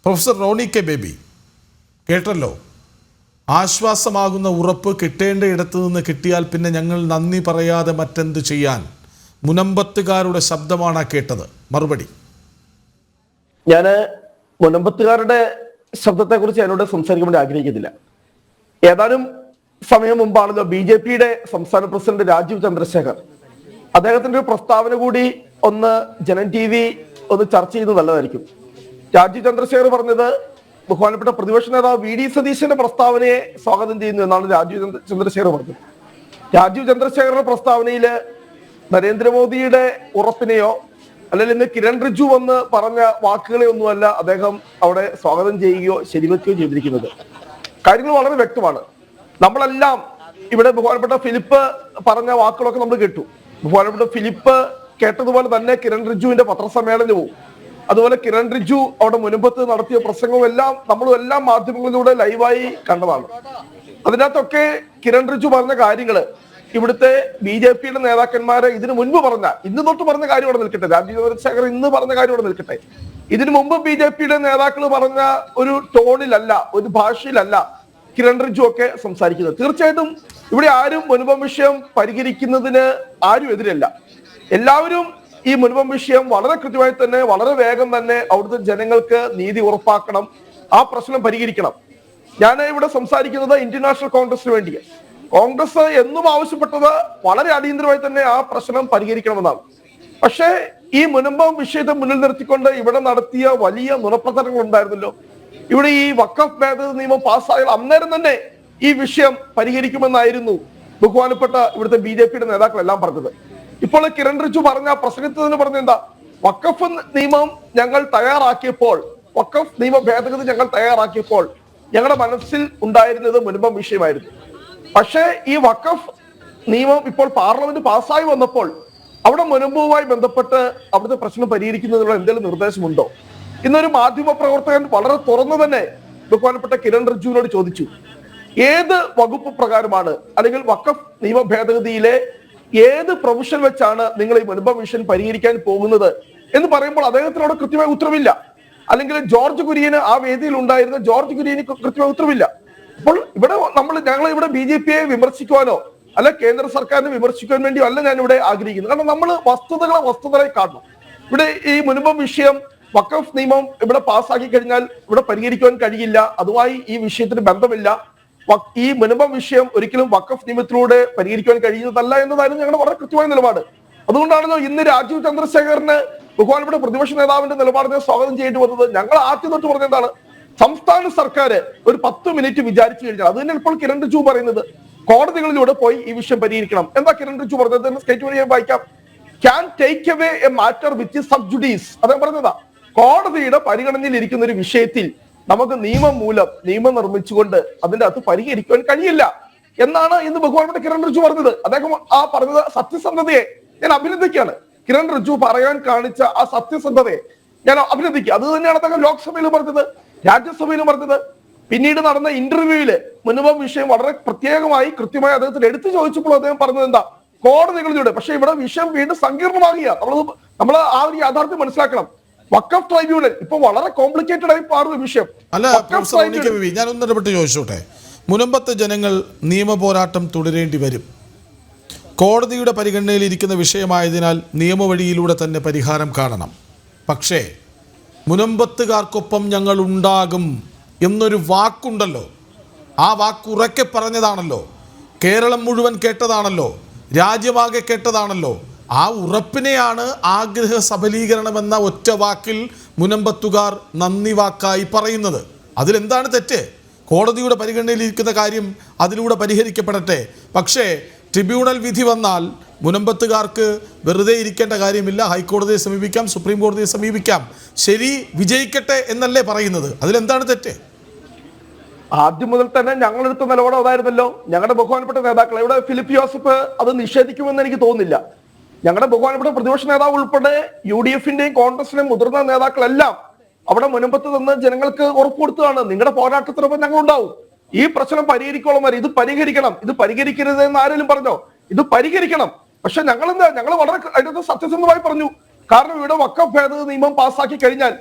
Professor Roni K baby കേട്ടല്ലോ, ആശ്വാസമാകുന്ന ഉറപ്പ് കിട്ടേണ്ട ഇടത്തു നിന്ന് കിട്ടിയാൽ പിന്നെ ഞങ്ങൾ നന്ദി പറയാതെ മറ്റെന്ത് ചെയ്യാൻ? മുനമ്പത്തുകാരുടെ ശബ്ദമാണ് കേട്ടത്. മറുപടി. ഞാൻ മുനമ്പത്തുകാരുടെ ശബ്ദത്തെക്കുറിച്ച് എന്നോട് സംസാരിക്കാൻ വേണ്ടി ആഗ്രഹിക്കുന്നില്ല. ഏതാനും സമയം മുമ്പാണല്ലോ BJPയുടെ സംസ്ഥാന പ്രസിഡന്റ് രാജീവ് ചന്ദ്രശേഖർ അദ്ദേഹത്തിന്റെ ഒരു പ്രസ്താവന കൂടി ഒന്ന് ജനം TV ഒന്ന് ചർച്ച ചെയ്യുന്നത് നല്ലതായിരിക്കും. രാജീവ് ചന്ദ്രശേഖർ പറഞ്ഞത് ബഹുമാനപ്പെട്ട പ്രതിപക്ഷ നേതാവ് VD സതീശന്റെ പ്രസ്താവനയെ സ്വാഗതം ചെയ്യുന്നു എന്നാണ് രാജീവ് ചന്ദ്രശേഖർ പറഞ്ഞത്. രാജീവ് ചന്ദ്രശേഖറുടെ പ്രസ്താവനയില് നരേന്ദ്രമോദിയുടെ ഉറപ്പിനെയോ അല്ലെങ്കിൽ ഇന്ന് കിരൺ റിജ്ജു വന്ന് പറഞ്ഞ വാക്കുകളെ ഒന്നുമല്ല അദ്ദേഹം അവിടെ സ്വാഗതം ചെയ്യുകയോ ശരിവെക്കുകയോ ചെയ്തിരിക്കുന്നത്. കാര്യങ്ങൾ വളരെ വ്യക്തമാണ്. നമ്മളെല്ലാം ഇവിടെ ബഹുമാനപ്പെട്ട ഫിലിപ്പ് പറഞ്ഞ വാക്കുകളൊക്കെ നമ്മൾ കേട്ടു. ബഹുമാനപ്പെട്ട ഫിലിപ്പ് കേട്ടതുപോലെ തന്നെ കിരൺ റിജ്ജുവിന്റെ പത്രസമ്മേളനവും അതുപോലെ കിരൺ റിജ്ജു അവിടെ മുൻപത്ത് നടത്തിയ പ്രസംഗവും എല്ലാം നമ്മളും എല്ലാ മാധ്യമങ്ങളിലൂടെ ലൈവായി കണ്ടതാണ്. അതിനകത്തൊക്കെ കിരൺ റിജ്ജു പറഞ്ഞ കാര്യങ്ങള് ഇവിടുത്തെ BJPയുടെ നേതാക്കന്മാരെ ഇതിനു മുൻപ് പറഞ്ഞ ഇന്ന് തൊട്ട് പറഞ്ഞ കാര്യം അവിടെ നിൽക്കട്ടെ, രാജീവ് ചന്ദ്രശേഖർ ഇന്ന് പറഞ്ഞ കാര്യം അവിടെ നിൽക്കട്ടെ, ഇതിനു മുമ്പ് BJPയുടെ നേതാക്കൾ പറഞ്ഞ ഒരു ടോണിലല്ല, ഒരു ഭാഷയിലല്ല കിരൺ റിജ്ജു ഒക്കെ സംസാരിക്കുന്നത്. തീർച്ചയായിട്ടും ഇവിടെ ആരും മുൻപം വിഷയം പരിഹരിക്കുന്നതിന് ആരും എതിരല്ല. എല്ലാവരും ഈ മുൻപം വിഷയം വളരെ കൃത്യമായി തന്നെ വളരെ വേഗം തന്നെ അവിടുത്തെ ജനങ്ങൾക്ക് നീതി ഉറപ്പാക്കണം, ആ പ്രശ്നം പരിഹരിക്കണം. ഞാൻ ഇവിടെ സംസാരിക്കുന്നത് ഇന്ത്യൻ നാഷണൽ കോൺഗ്രസിന് വേണ്ടിയാണ്. കോൺഗ്രസ് എന്നും ആവശ്യപ്പെട്ടത് വളരെ അടിയന്തരമായി തന്നെ ആ പ്രശ്നം പരിഹരിക്കണമെന്നാണ്. പക്ഷേ ഈ മുൻപം വിഷയത്തെ മുന്നിൽ നിർത്തിക്കൊണ്ട് ഇവിടെ നടത്തിയ വലിയ നുണപ്രചരണങ്ങൾ ഉണ്ടായിരുന്നല്ലോ. ഇവിടെ ഈ വഖഫ് ഭേദഗതി നിയമം പാസ്സായാൽ അന്നേരം തന്നെ ഈ വിഷയം പരിഹരിക്കുമെന്നായിരുന്നു ബഹുമാനപ്പെട്ട ഇവിടുത്തെ BJPയുടെ നേതാക്കളെല്ലാം പറഞ്ഞത്. ഇപ്പോൾ കിരൺ റിജ്ജു പറഞ്ഞ പ്രസംഗത്തിന് പറഞ്ഞ എന്താ, വഖഫ് നിയമം ഞങ്ങൾ തയ്യാറാക്കിയപ്പോൾ, വഖഫ് നിയമ ഭേദഗതി ഞങ്ങൾ തയ്യാറാക്കിയപ്പോൾ ഞങ്ങളുടെ മനസ്സിൽ ഉണ്ടായിരുന്നത് മുൻപം വിഷയമായിരുന്നു. പക്ഷേ ഈ വഖഫ് നിയമം ഇപ്പോൾ പാർലമെന്റ് പാസ്സായി വന്നപ്പോൾ അവിടെ മുൻപുമായി ബന്ധപ്പെട്ട് അവിടുത്തെ പ്രശ്നം പരിഹരിക്കുന്നതിനുള്ള എന്തെങ്കിലും നിർദ്ദേശമുണ്ടോ? ഇന്നൊരു മാധ്യമ പ്രവർത്തകൻ വളരെ തുറന്നു തന്നെ ബഹുമാനപ്പെട്ട കിരൺ റിജ്ജുവിനോട് ചോദിച്ചു, ഏത് വകുപ്പ് പ്രകാരമാണ് അല്ലെങ്കിൽ വഖഫ് നിയമ ഭേദഗതിയിലെ ഏത് പ്രൊവിഷൻ വെച്ചാണ് നിങ്ങൾ ഈ മുൻപം വിഷയം പരിഹരിക്കാൻ പോകുന്നത് എന്ന് പറയുമ്പോൾ അദ്ദേഹത്തിനോട് കൃത്യമായ ഉത്തരവില്ല. അല്ലെങ്കിൽ ജോർജ് കുര്യന് ആ വേദിയിൽ ഉണ്ടായിരുന്ന ജോർജ് കുര്യന് കൃത്യമായ ഉത്തരവില്ല. അപ്പോൾ ഇവിടെ ഞങ്ങൾ ഇവിടെ BJPയെ വിമർശിക്കുവാനോ അല്ല കേന്ദ്ര സർക്കാരിനെ വിമർശിക്കുവാൻ വേണ്ടിയോ അല്ല ഞാൻ ഇവിടെ ആഗ്രഹിക്കുന്നത്. കാരണം നമ്മൾ വസ്തുതകളെ കാണണം. ഇവിടെ ഈ മുൻപം വിഷയം വഖഫ് നിയമം ഇവിടെ പാസ്സാക്കി കഴിഞ്ഞാൽ ഇവിടെ പരിഹരിക്കുവാൻ കഴിയില്ല, അതുമായി ഈ വിഷയത്തിന് ബന്ധമില്ല. ഈ മുൻപം വിഷയം ഒരിക്കലും വഖഫ് നിയമത്തിലൂടെ പരിഹരിക്കുവാൻ കഴിയുന്നതല്ല എന്നതായിരുന്നു ഞങ്ങളുടെ വളരെ കൃത്യമായ നിലപാട്. അതുകൊണ്ടാണല്ലോ ഇന്ന് രാജീവ് ചന്ദ്രശേഖറിന് ബഹുമാനപ്പെട്ട പ്രതിപക്ഷ നേതാവിന്റെ നിലപാടിനെ സ്വാഗതം ചെയ്യേണ്ടി വന്നത്. ഞങ്ങൾ ആദ്യം തൊട്ട് പറഞ്ഞ എന്താണ്, സംസ്ഥാന സർക്കാർ ഒരു 10 മിനിറ്റ് വിചാരിച്ചു കഴിഞ്ഞാൽ, അത് തന്നെ ഇപ്പോൾ കിരൺ റിജ്ജു പറയുന്നത്, കോടതികളിലൂടെ പോയി ഈ വിഷയം പരിഹരിക്കണം. എന്താ കിരൺ റിജ്ജു പറഞ്ഞത്? സ്റ്റേറ്റ്മെന്റ് ഞാൻ വായിക്കാം. Can take away A matter which sub judice. അദ്ദേഹം പറഞ്ഞതാ, കോടതിയുടെ പരിഗണനയിൽ ഇരിക്കുന്ന ഒരു വിഷയത്തിൽ നമുക്ക് നിയമം നിർമ്മിച്ചുകൊണ്ട് അതിന്റെ അകത്ത് പരിഹരിക്കുവാൻ കഴിയില്ല എന്നാണ് ഇന്ന് ബഹുമാനപ്പെട്ട കിരൺ റിജ്ജു പറഞ്ഞത്. അദ്ദേഹം ആ പറഞ്ഞത് സത്യസന്ധതയെ ഞാൻ അഭിനന്ദിക്കുകയാണ്. കിരൺ റിജ്ജു പറയാൻ കാണിച്ച ആ സത്യസന്ധതയെ ഞാൻ അഭിനന്ദിക്കുക. അത് തന്നെയാണ് അദ്ദേഹം ലോക്സഭയിൽ പറഞ്ഞത്, രാജ്യസഭയിൽ പറഞ്ഞത്. പിന്നീട് നടന്ന ഇന്റർവ്യൂവില് മുൻപം വിഷയം വളരെ പ്രത്യേകമായി കൃത്യമായി അദ്ദേഹത്തിന് എടുത്തു ചോദിച്ചപ്പോൾ അദ്ദേഹം പറഞ്ഞത് എന്താ, കോടതികളിലൂടെ. പക്ഷെ ഇവിടെ വിഷയം വീണ്ടും സങ്കീർണമാകുക. നമ്മൾ ആ ഒരു യാഥാർത്ഥ്യം മനസ്സിലാക്കണം. വഖഫ് ട്രൈബ്യൂണൽ ഇപ്പൊ വളരെ കോംപ്ലിക്കേറ്റഡ് ആയി മാറുന്ന വിഷയം. ഞാൻ ഒന്നിടപെട്ട് ചോദിച്ചോട്ടെ, മുനമ്പത്തെ ജനങ്ങൾ നിയമ പോരാട്ടം തുടരേണ്ടി വരും. കോടതിയുടെ പരിഗണനയിൽ ഇരിക്കുന്ന വിഷയമായതിനാൽ നിയമവഴിയിലൂടെ തന്നെ പരിഹാരം കാണണം. പക്ഷേ മുനമ്പത്തുകാർക്കൊപ്പം ഞങ്ങൾ ഉണ്ടാകും എന്നൊരു വാക്കുണ്ടല്ലോ, ആ വാക്ക് ഉറക്കെ പറഞ്ഞതാണല്ലോ, കേരളം മുഴുവൻ കേട്ടതാണല്ലോ, രാജ്യമാകെ കേട്ടതാണല്ലോ. ആ ഉറപ്പിനെയാണ് ആഗ്രഹ സബലീകരണമെന്ന ഒറ്റ വാക്കിൽ മുനമ്പത്തുകാർ നന്ദി വാക്കായി പറയുന്നത്. അതിലെന്താണ് തെറ്റ്? കോടതിയുടെ പരിഗണനയിലിരിക്കുന്ന കാര്യം അതിലൂടെ പരിഹരിക്കപ്പെടട്ടെ. പക്ഷേ ട്രിബ്യൂണൽ വിധി വന്നാൽ മുനമ്പത്തുകാർക്ക് വെറുതെ ഇരിക്കേണ്ട കാര്യമില്ല, ഹൈക്കോടതിയെ സമീപിക്കാം, സുപ്രീം കോടതിയെ സമീപിക്കാം, ശരി വിജയിക്കട്ടെ എന്നല്ലേ പറയുന്നത്. അതിലെന്താണ് തെറ്റ്? ആദ്യം മുതൽ തന്നെ ഞങ്ങളെടുത്ത നിലപാട് അതായിരുന്നല്ലോ. ഞങ്ങളുടെ ബഹുമാനപ്പെട്ട നേതാക്കൾ ഇവിടെ ഫിലിപ്പ് ജോസഫ് അത് നിഷേധിക്കുമെന്ന് എനിക്ക് തോന്നുന്നില്ല. ഞങ്ങളുടെ ബഹുമാനപ്പെട്ട പ്രതിപക്ഷ നേതാവ് ഉൾപ്പെടെ UDFന്റെയും കോൺഗ്രസിന്റെയും മുതിർന്ന നേതാക്കളെല്ലാം അവിടെ മുനമ്പത്ത് നിന്ന് ജനങ്ങൾക്ക് ഉറപ്പ് കൊടുത്തതാണ്, നിങ്ങളുടെ പോരാട്ടത്തിനൊപ്പം ഞങ്ങൾ ഉണ്ടാവും, ഈ പ്രശ്നം പരിഹരിക്കോളം വരെ ഇത് പരിഹരിക്കണം, ഇത് പരിഹരിക്കരുത് എന്ന് ആരെങ്കിലും പറഞ്ഞോ? ഇത് പരിഹരിക്കണം. പക്ഷെ ഞങ്ങൾ വളരെ അതിനകത്ത് സത്യസന്ധമായി പറഞ്ഞു, കാരണം ഇവിടെ വഖഫ് ഭേദഗതി നിയമം പാസ്സാക്കി കഴിഞ്ഞാൽ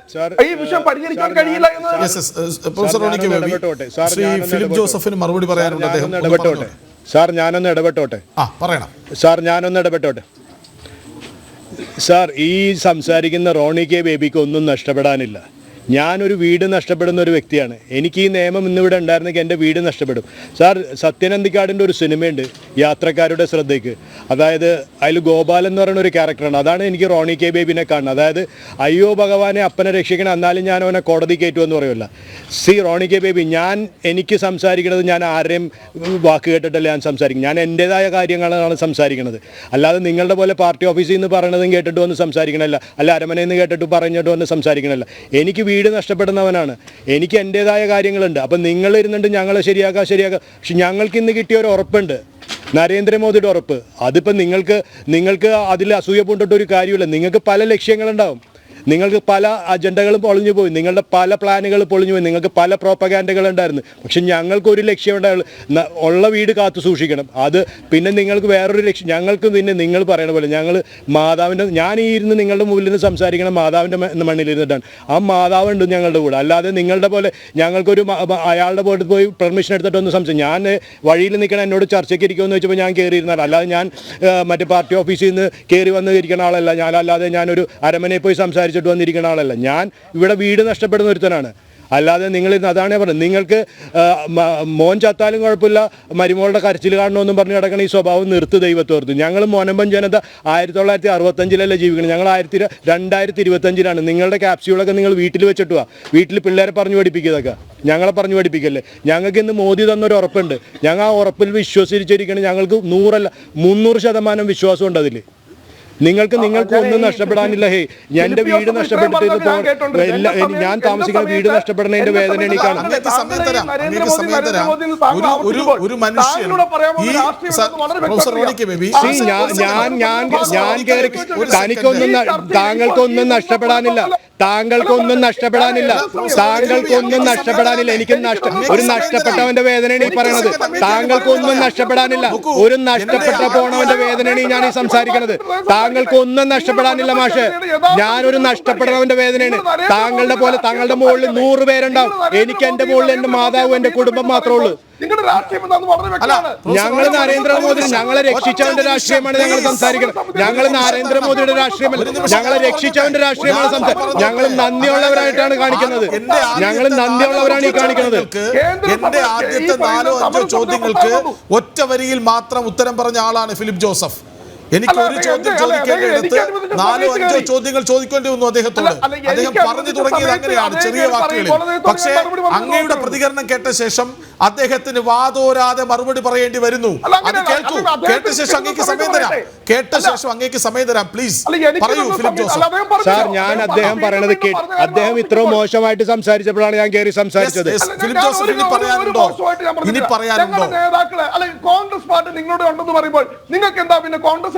ഈ വിഷയം പരിഹരിക്കാൻ കഴിയില്ല എന്ന് പ്രൊഫസർ റോണിക്ക് ബേബി, ശ്രീ ഫിലിപ്പ് ജോസഫിന് മറുപടി പറയാനുണ്ട്. അദ്ദേഹം ഇടപെട്ടോട്ടെ സാർ, ഞാനൊന്ന് ഇടപെട്ടോട്ടെ. പറയണം സാർ, ഞാനൊന്ന് ഇടപെട്ടോട്ടെ. സാർ, ഈ സംസാരിക്കുന്ന റോണി കെ ബേബിക്ക് ഒന്നും നഷ്ടപ്പെടാനില്ല. ഞാനൊരു വീട് നഷ്ടപ്പെടുന്ന ഒരു വ്യക്തിയാണ്. എനിക്ക് ഈ നിയമം ഇന്നിവിടെ ഉണ്ടായിരുന്നെങ്കിൽ എൻ്റെ വീട് നഷ്ടപ്പെടും. സാർ, സത്യനന്ദിക്കാടിൻ്റെ ഒരു സിനിമയുണ്ട് യാത്രക്കാരുടെ ശ്രദ്ധയ്ക്ക്. അതായത് അതിൽ ഗോപാലൻ എന്ന് പറയുന്ന ഒരു ക്യാരക്ടറാണ്. അതാണ് എനിക്ക് റോണി കെ ബേബിനെ കാണുന്നത്. അതായത് അയ്യോ ഭഗവാനെ അപ്പനെ രക്ഷിക്കണം, എന്നാലും ഞാൻ അവനെ കോടതി കയറ്റുമെന്ന് പറയുമല്ല. റോണി കെ ബേബി, എനിക്ക് സംസാരിക്കുന്നത് ഞാൻ ആരുടെയും വാക്ക് കേട്ടിട്ടല്ല ഞാൻ സംസാരിക്കും. ഞാൻ എൻ്റെതായ കാര്യങ്ങളാണ് സംസാരിക്കുന്നത്. അല്ലാതെ നിങ്ങളുടെ പോലെ പാർട്ടി ഓഫീസിൽ നിന്ന് പറയണതും കേട്ടിട്ട് വന്ന് സംസാരിക്കണമല്ല, അല്ല അരമനയിൽ നിന്ന് കേട്ടിട്ട് പറഞ്ഞിട്ട് വന്ന് സംസാരിക്കണമല്ല. എനിക്ക് വീട് നഷ്ടപ്പെടുന്നവനാണ്. എനിക്ക് എൻ്റെതായ കാര്യങ്ങളുണ്ട്. അപ്പം നിങ്ങൾ ഇരുന്നുണ്ട് ഞങ്ങളെ ശരിയാക്കാം. പക്ഷെ ഞങ്ങൾക്ക് ഇന്ന് കിട്ടിയ ഒരു ഉറപ്പുണ്ട്, നരേന്ദ്രമോദിയുടെ ഉറപ്പ്. അതിപ്പോൾ നിങ്ങൾക്ക് അതിൽ അസൂയ പൂണ്ടിട്ടൊരു കാര്യമില്ല. നിങ്ങൾക്ക് പല ലക്ഷ്യങ്ങളുണ്ടാവും, നിങ്ങൾക്ക് പല അജണ്ടകളും പൊളിഞ്ഞു പോയി, നിങ്ങളുടെ പല പ്ലാനുകൾ പൊളിഞ്ഞു പോയി, നിങ്ങൾക്ക് പല പ്രോപ്പഗാൻഡകൾ ഉണ്ടായിരുന്നു. പക്ഷെ ഞങ്ങൾക്കൊരു ലക്ഷ്യം ഉണ്ടായുള്ളൂ, ഉള്ള വീട് കാത്തു സൂക്ഷിക്കണം. അത് പിന്നെ നിങ്ങൾക്ക് വേറൊരു ലക്ഷ്യം. ഞങ്ങൾക്ക് പിന്നെ നിങ്ങൾ പറയണ പോലെ ഞങ്ങൾ മാതാവിൻ്റെ, ഞാൻ ഈ ഇരുന്ന് നിങ്ങളുടെ മുമ്പിൽ നിന്ന് സംസാരിക്കണം മാതാവിൻ്റെ മണ്ണിലിരുന്നിട്ടാണ്. ആ മാതാവുണ്ട് ഞങ്ങളുടെ കൂടെ. അല്ലാതെ നിങ്ങളുടെ പോലെ ഞങ്ങൾക്കൊരു അയാളുടെ പോയിട്ട് പോയി പെർമിഷൻ എടുത്തിട്ടൊന്ന് സംസാരിക്കും. ഞാൻ വഴിയിൽ നിൽക്കണം, എന്നോട് ചർച്ചയ്ക്ക് ഇരിക്കുമെന്ന് വെച്ചപ്പോൾ ഞാൻ കയറിയിരുന്നാൽ, അല്ലാതെ ഞാൻ മറ്റേ പാർട്ടി ഓഫീസിൽ നിന്ന് കയറി വന്ന് ഇരിക്കുന്ന ആളല്ല. ഞാനല്ലാതെ ഞാനൊരു അരമനയിൽ പോയി സംസാരിച്ചിട്ട് വന്നിരിക്കുന്ന ആളല്ല. ഞാൻ ഇവിടെ വീട് നഷ്ടപ്പെടുന്ന ഒരുത്തനാണ്. അല്ലാതെ നിങ്ങൾ അതാണ് പറഞ്ഞത്, നിങ്ങൾക്ക് മോൻ ചത്താലും കുഴപ്പമില്ല, മരുമോളുടെ കരച്ചിൽ കാണണമെന്നും പറഞ്ഞ് കിടക്കണ ഈ സ്വഭാവം നിർത്ത് ദൈവത്തോർത്ത്. ഞങ്ങൾ മോനമ്പൻ ജനത 1965 ജീവിക്കണം. ഞങ്ങൾ 2025 നിങ്ങളുടെ ക്യാപ്സ്യൂളൊക്കെ നിങ്ങൾ വീട്ടിൽ വെച്ചിട്ട് വാ. വീട്ടിൽ പിള്ളേരെ പറഞ്ഞു പഠിപ്പിക്കുന്നതൊക്കെ ഞങ്ങളെ പറഞ്ഞു പഠിപ്പിക്കല്ലേ. ഞങ്ങൾക്ക് ഇന്ന് മോദി തന്നൊരു ഉറപ്പുണ്ട്. ഞങ്ങൾ ആ ഉറപ്പിൽ വിശ്വസിച്ചിരിക്കണം. ഞങ്ങൾക്ക് 100% വിശ്വാസമുണ്ട് അതിൽ. നിങ്ങൾക്ക് ഒന്നും നഷ്ടപ്പെടാനില്ല. എൻ്റെ വീട് നഷ്ടപ്പെട്ടിട്ട് ഞാൻ താമസിക്കുന്ന വീട് നഷ്ടപ്പെടുന്നതിന്റെ വേദന എനിക്കാണ്. ഒരു മനുഷ്യൻ താങ്കൾക്കൊന്നും നഷ്ടപ്പെടാനില്ല. എനിക്ക് ഒരു നഷ്ടപ്പെട്ടവന്റെ വേദനയാണ് ഈ പറയണത്. താങ്കൾക്കൊന്നും നഷ്ടപ്പെടാനില്ല. ഒരു നഷ്ടപ്പെട്ട പോണവന്റെ വേദനയാണ് ഞാൻ ഈ സംസാരിക്കുന്നത്. താങ്കൾക്കൊന്നും നഷ്ടപ്പെടാനില്ല മാഷെ. ഞാനൊരു നഷ്ടപ്പെടുന്നവന്റെ വേദനയാണ്. താങ്കളുടെ പോലെ താങ്കളുടെ മുകളിൽ 100 പേരുണ്ടാവും. എനിക്ക് എന്റെ മുകളിൽ എന്റെ മാതാവും എന്റെ കുടുംബം മാത്രമേ ഉള്ളൂ. ഞങ്ങൾ നരേന്ദ്രമോദി, ഞങ്ങളെ രക്ഷിച്ചവന്റെ രാഷ്ട്രീയമാണ് ഞങ്ങൾ സംസാരിക്കുന്നത്. ഞങ്ങൾ നരേന്ദ്രമോദിയുടെ രാഷ്ട്രീയമല്ല, ഞങ്ങളെ രക്ഷിച്ചവന്റെ രാഷ്ട്രീയമാണ് സംസാരിക്കുന്നത്. ഞങ്ങൾ നന്ദിയുള്ളവരായിട്ടാണ് കാണിക്കുന്നത്. ഞങ്ങൾ നന്ദിയുള്ളവരാണ് ഈ കാണിക്കുന്നത്. എന്റെ ആദ്യത്തെ 4-5 ചോദ്യങ്ങൾക്ക് ഒറ്റ വരിയിൽ മാത്രം ഉത്തരം പറഞ്ഞ ആളാണ് ഫിലിപ്പ് ജോസഫ്. എനിക്ക് ഒരു ചോദ്യം ചോദിക്കേണ്ടിടത്ത് 4-5 ചോദ്യങ്ങൾ ചോദിക്കേണ്ടി വന്നു അദ്ദേഹത്തോട്. അദ്ദേഹം പറഞ്ഞു തുടങ്ങിയത് അങ്ങനെയാണ്, ചെറിയ വാക്കുകളിൽ. പക്ഷേ അങ്ങയുടെ പ്രതികരണം കേട്ട ശേഷം അദ്ദേഹത്തിന് വാതോരാതെ മറുപടി പറയേണ്ടി വരുന്നു. അത് കേൾക്കൂ. കേട്ട ശേഷം അങ്ങേക്ക് സമയം തരാം. പ്ലീസ് പറയൂ ഫിലിപ്പ് ജോസഫ്. സാർ, ഞാൻ അദ്ദേഹം പറയണത് അദ്ദേഹം ഇത്ര മോശമായിട്ട് സംസാരിച്ചപ്പോഴാണ് ഞാൻ കയറി സംസാരിച്ചത്. ഫിലിപ്പ് ജോസഫ് ഇനി പറയാനുണ്ടോ? കോൺഗ്രസ് പാർട്ടി നിങ്ങളോട് ഉണ്ടെന്ന് പറയുമ്പോൾ നിങ്ങൾക്ക് എന്താ പിന്നെ കോൺഗ്രസ്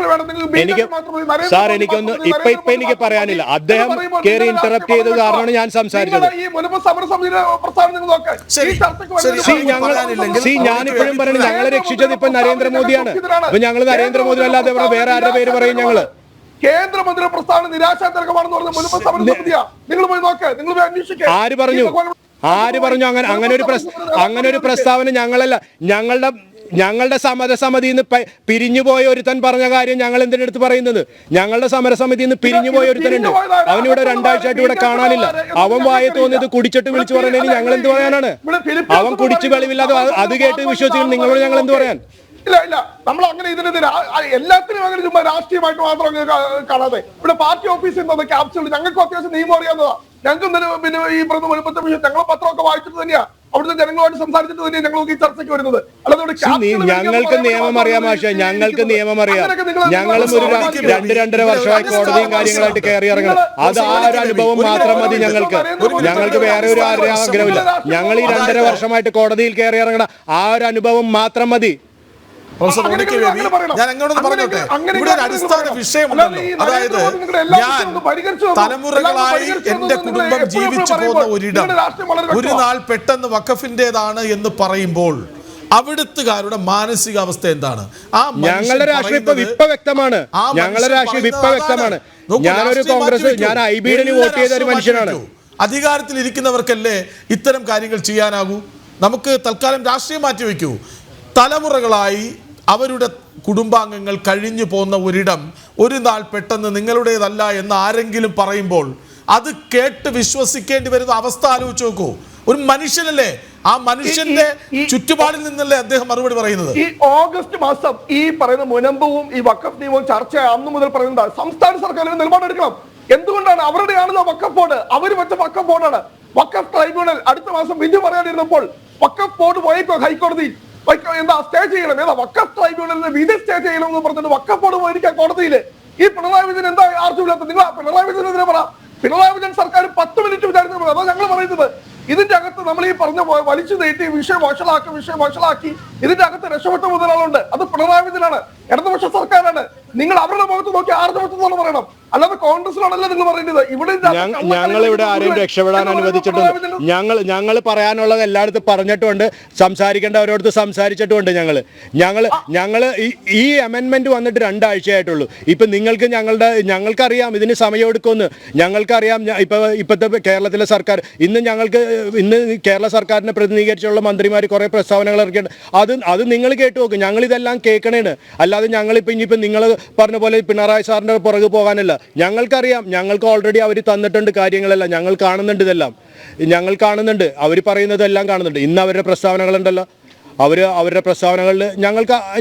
സാർ, എനിക്കൊന്ന് ഇപ്പൊ എനിക്ക് പറയാനില്ല. അദ്ദേഹം കയറി ഇന്ററപ്റ്റ് ചെയ്തത് കാരണമാണ് ഞാൻ സംസാരിച്ചത്. ഞാനിപ്പോഴും പറയുന്നത് ഞങ്ങളെ രക്ഷിച്ചത് ഇപ്പൊ നരേന്ദ്രമോദിയാണ്. അപ്പൊ ഞങ്ങൾ നരേന്ദ്രമോദി അല്ലാതെ വേറെ ആരുടെ പേര് പറയും? ഞങ്ങള് കേന്ദ്രമന്ത്രി പ്രസ്താവന നിരാശാജനകമാണെന്ന് പറഞ്ഞ മുൻപ് സമരസമിതിയാ. നിങ്ങൾ പോയി നോക്ക്, നിങ്ങൾ അന്വേഷിക്കുക. ആര് പറഞ്ഞു അങ്ങനെ ഒരു പ്രസ്താവന? ഞങ്ങളുടെ സമരസമിതിയിൽ നിന്ന് പിരിഞ്ഞുപോയ ഒരുത്തൻ പറഞ്ഞ കാര്യം ഞങ്ങൾ എന്തിനടുത്ത് പറയുന്നത്? ഞങ്ങളുടെ സമരസമിതിയിൽ നിന്ന് പിരിഞ്ഞുപോയ ഒരുത്തനുണ്ട്. അവനിവിടെ 2 ആഴ്ചയായിട്ട് ഇവിടെ കാണാനില്ല. അവൻ വായ തോന്നിയത് കുടിച്ചിട്ട് വിളിച്ചു പറയുന്നതിന് ഞങ്ങൾ എന്ത് പറയാനാണ്? അവൻ കുടിച്ച് വെളിവില്ലാതെ അത് കേട്ട് വിശ്വസിക്കുന്നു. നിങ്ങളോട് ഞങ്ങൾ എന്ത് പറയാൻ? ഇല്ല, നമ്മൾ അങ്ങനെ എല്ലാത്തിനും അങ്ങനെ ചുമ്മാ രാഷ്ട്രീയമായിട്ട് മാത്രം കാണാതെ ഇവിടെ പാർട്ടി ഓഫീസിൽ നിന്ന് ക്യാപ്സ്യൂൾ ഞങ്ങൾക്ക് അത്യാവശ്യം നിയമം അറിയാവുന്നതാ. ഞങ്ങൾക്ക് പിന്നെ ഈ പറഞ്ഞ മുൻപത്തെ വിഷയം ഞങ്ങൾ പത്രമൊക്കെ വായിച്ചിട്ട് തന്നെയാ, അവിടുത്തെ ജനങ്ങളുമായിട്ട് സംസാരിച്ചിട്ട് തന്നെയാണ് ഞങ്ങൾ ഈ ചർച്ചയ്ക്ക് വരുന്നത്. ഞങ്ങൾക്ക് നിയമം അറിയാം മാഷെ, ഞങ്ങൾക്ക് നിയമം അറിയാം. ഞങ്ങളും ഒരു 2-2.5 വർഷമായി കോടതിയും കാര്യങ്ങളായിട്ട് കയറി ഇറങ്ങണം. അത് ആ ഒരു അനുഭവം മാത്രം മതി ഞങ്ങൾക്ക് വേറെ ഒരു ആഗ്രഹമില്ല. ഞങ്ങൾ ഈ 2.5 വർഷമായിട്ട് കോടതിയിൽ കയറി ഇറങ്ങണം. ആ ഒരു അനുഭവം മാത്രം മതി. ഞാൻ അങ്ങോട്ടൊന്ന് പറഞ്ഞോട്ടെ. ഇവിടെ ഒരു അടിസ്ഥാന വിഷയമുണ്ടല്ലോ. അതായത് ഞാൻ തലമുറകളായി എന്റെ കുടുംബം ജീവിച്ചു പോകുന്ന ഒരിടം ഒരു നാൾ പെട്ടെന്ന് വഖഫിന്റേതാണ് എന്ന് പറയുമ്പോൾ അവിടുത്തുകാരുടെ മാനസികാവസ്ഥ എന്താണ്? ആ ഞങ്ങളുടെ രാഷ്ട്രീയം ഇപ്പൊ വ്യക്തമാണ്. ഞങ്ങളുടെ രാഷ്ട്രീയം ഇപ്പൊ വ്യക്തമാണ്. ഞാനൊരു കോൺഗ്രസ്, ഞാൻ ഐബിഡിന് വോട്ട് ചെയ്ത ഒരു മനുഷ്യനാണ്. അധികാരത്തിൽ ഇരിക്കുന്നവർക്കല്ലേ ഇത്തരം കാര്യങ്ങൾ ചെയ്യാനാകൂ? നമുക്ക് തൽക്കാലം രാഷ്ട്രീയം മാറ്റിവെക്കൂ. തലമുറകളായി അവരുടെ കുടുംബാംഗങ്ങൾ കഴിഞ്ഞു പോകുന്ന ഒരിടം ഒരു നാൾ പെട്ടെന്ന് നിങ്ങളുടേതല്ല എന്ന് ആരെങ്കിലും പറയുമ്പോൾ അത് കേട്ട് വിശ്വസിക്കേണ്ടി വരുന്ന അവസ്ഥ ആലോചിച്ച് നോക്കൂ. ഒരു മനുഷ്യനല്ലേ, ആ മനുഷ്യന്റെ ചുറ്റുപാടിൽ നിന്നല്ലേ അദ്ദേഹം മറുപടി പറയുന്നത്. ഈ ഓഗസ്റ്റ് മാസം ഈ പറയുന്ന മുനമ്പവും ഈ വഖഫ് നിയമവും ചർച്ച അന്നു മുതൽ പറയുന്നത് സംസ്ഥാന സർക്കാരിന് നിലപാടെടുക്കണം. എന്തുകൊണ്ടാണ്? അവരുടെയാണല്ലോ വഖഫ് ബോർഡ്, അവർ വെച്ച വഖഫ് ബോർഡാണ്. വഖഫ് ട്രൈബ്യൂണൽ അടുത്ത മാസം വിധി പറയാനിരുന്നപ്പോൾ വഖഫ് ബോർഡ് പോയേക്കോ ഹൈക്കോടതി എന്താ സ്റ്റേ ചെയ്യണം, ഏതാ വഖഫ് ട്രൈബ്യൂണലിന് വിധി സ്റ്റേ ചെയ്യണം എന്ന് പറഞ്ഞിട്ട് വഖഫ് ബോർഡ് പോയിരിക്കാൻ കോടതിയില്. ഈ പിണറായി വിജയൻ എന്താ ആർജുമില്ലാത്ത? നിങ്ങൾ പിണറായി വിജയനെതിരെ പറ. പിണറായി വിജയൻ സർക്കാർ 10 മിനിറ്റ് വിചാരിച്ചു. അതാ ഞങ്ങൾ പറയുന്നത്. ഇതിന്റെ അകത്ത് നമ്മൾ ഈ പറഞ്ഞ വലിച്ചു നീട്ടി വിഷയം വഷളാക്കി ഇതിന്റെ അകത്ത് രക്ഷപ്പെട്ട മുതലാളുണ്ട്. അത് പിണറായി വിജയനാണ്, ഇടതുപക്ഷ സർക്കാരാണ്. നിങ്ങൾ അവരുടെ മുഖത്ത് നോക്കി ആരുടെ മുഖത്താണ് പറയണം, അല്ലാതെ കോൺഗ്രസിനോടല്ല നിങ്ങൾ പറയേണ്ടത്. ഞങ്ങൾ ഇവിടെ ആരെയും രക്ഷപ്പെടാൻ അനുവദിച്ചിട്ടുണ്ട്. ഞങ്ങൾ പറയാനുള്ളത് എല്ലായിടത്തും പറഞ്ഞിട്ടുണ്ട്, സംസാരിക്കേണ്ടവരോടത്ത് സംസാരിച്ചിട്ടുമുണ്ട്. ഞങ്ങൾ ഈ അമെൻമെന്റ് വന്നിട്ട് 2 ആഴ്ചയായിട്ടുള്ളൂ. ഇപ്പൊ ഞങ്ങൾക്കറിയാം ഇതിന് സമയമെടുക്കുമെന്ന്. ഞങ്ങൾക്കറിയാം ഇപ്പോഴത്തെ കേരളത്തിലെ സർക്കാർ ഇന്ന് കേരള സർക്കാരിനെ പ്രതിനിധീകരിച്ചുള്ള മന്ത്രിമാർ കുറെ പ്രസ്താവനകൾ ഇറക്കിയിട്ടുണ്ട്. അത് നിങ്ങൾ കേട്ടു നോക്കും. ഞങ്ങളിതെല്ലാം കേൾക്കണേണ്. അല്ലാതെ ഇനിയിപ്പോൾ നിങ്ങൾ പറഞ്ഞ പോലെ പിണറായി സാറിന്റെ പുറകെ പോകാനല്ല. ഞങ്ങൾക്കറിയാം, ഞങ്ങൾക്ക് ഓൾറെഡി അവർ തന്നിട്ടുണ്ട് കാര്യങ്ങളെല്ലാം. ഞങ്ങൾ കാണുന്നുണ്ട്, ഇതെല്ലാം ഞങ്ങൾ കാണുന്നുണ്ട്. അവർ പറയുന്നതെല്ലാം കാണുന്നുണ്ട്. ഇന്ന് അവരുടെ പ്രസ്താവനകളുണ്ടല്ലോ, അവരുടെ പ്രസ്താവനകളിൽ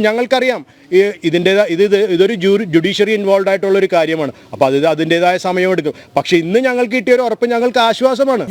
ഞങ്ങൾക്കറിയാം ഇതൊരു ജുഡീഷ്യറി ഇൻവോൾവ് ആയിട്ടുള്ള ഒരു കാര്യമാണ്. അപ്പോൾ അതിൻ്റെതായ സമയമെടുക്കും. പക്ഷെ ഇന്ന് ഞങ്ങൾക്ക് കിട്ടിയ ഒരു ഉറപ്പ് ഞങ്ങൾക്ക് ആശ്വാസമാണ്.